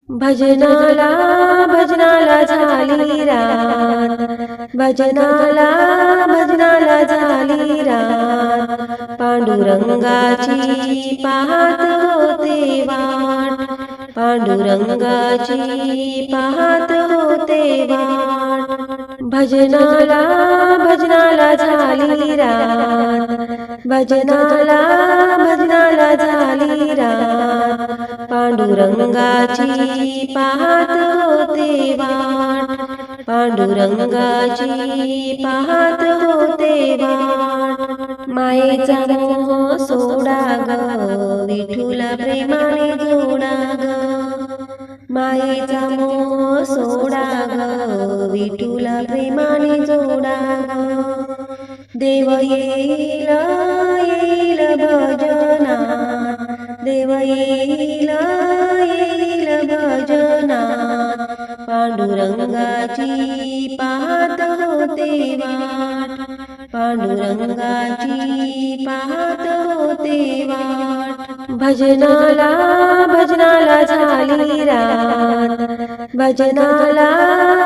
भजनाला भजनाला झाली रात, भजनाला भजनाला झाली रात, पांडुरंगाची पाहत होते वाट, पांडुरंगाची पाहत होते वाट. भजनाला भजनाला झाली रात, भजनाला भजनाला झाली रात, पांडुरंगाची पाहत होते वाट, पांडुरंगाची पाहत होते वाट. मायेचा मोह सोडा ग, विठुला प्रेमाने जोडा ग, मायेचा मोह सोडा ग, विठुला प्रेमाने जोडा ग. देव येईल येईल भजनात, देव येईल येईल भजनात, पांडुरंगाची पाहत होते वाट, पांडुरंगाची पाहत होते वाट. भजनाला भजनाला झाली रात, भजनाला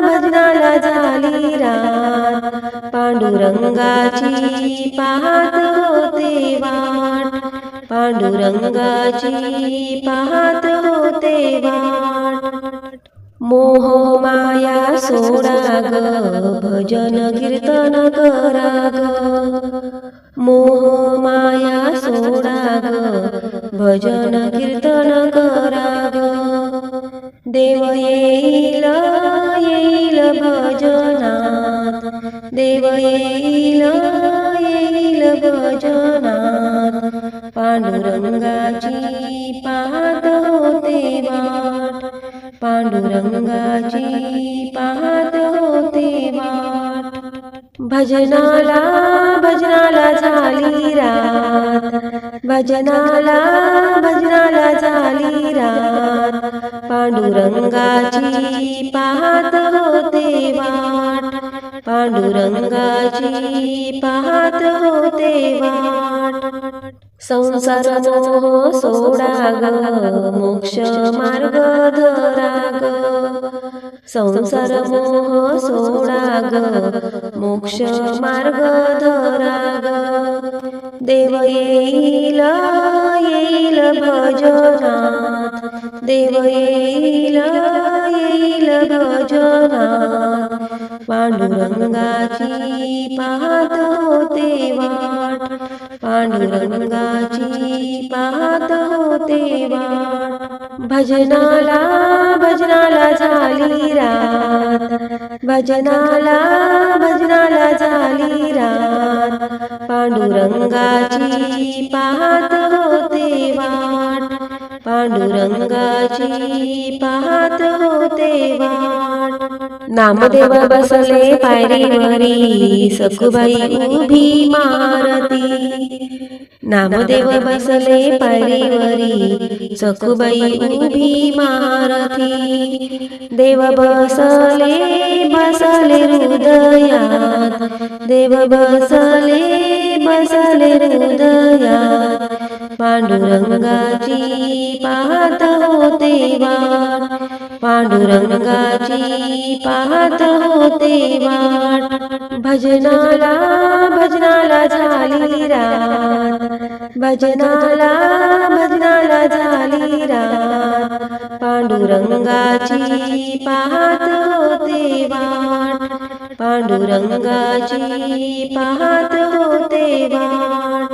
भजनाला झाली रात, पांडुरंगाची पाहत होते वाट, पांडुरंगाची पाहत होते वाट. मोह माया सोडा ग, भजन कीर्तन करा ग, मोह माया सोडा ग, भजन कीर्तन करा ग. देव येईल येईल भजनात, देव येईल येईल भजनात, पांडुरंगाची पाहत होते वाट, पांडुरंगाची पाहत होते वाट. भजनाला भजनाला झाली रात, भजनाला भजनाला झाली रात, पांडुरंगाची पाहत होते वाट, पांडुरंगाची पाहत होते वाट. संसार मोह सोडा ग, मोक्ष मार्ग धरा ग, संसार मोह सोडा ग, मोक्ष मार्ग धरा ग. देव येईल येईल भजनात, देव येईल येईल भजनात, पांडुरंगाची पाहत होते वाट, पांडुरंगाची पाहत होते वाट. भजनाला भजनाला झाली रात, भजनाला भजनाला झाली रात, पांडुरंगाची पाहत होते वाट, पांडुरंगाची पाहत होते वाट. नामदेव बसले पायरीवरी, सखुबाई उभी मारती, नामदेव बसले पायरीवरी, सखुबाई उभी मारती. देव बसले बसले हृदयात, देव बसले बसले हृदयात, पांडुरंगाची पाहत होते वाट, पांडुरंगाची पाहत होते वाट. भजनाला भजनाला झाली रात, भजनाला भजनाला झाली रात, पांडुरंगाची पाहत होते वाट, पांडुरंगाची पाहत होते वाट.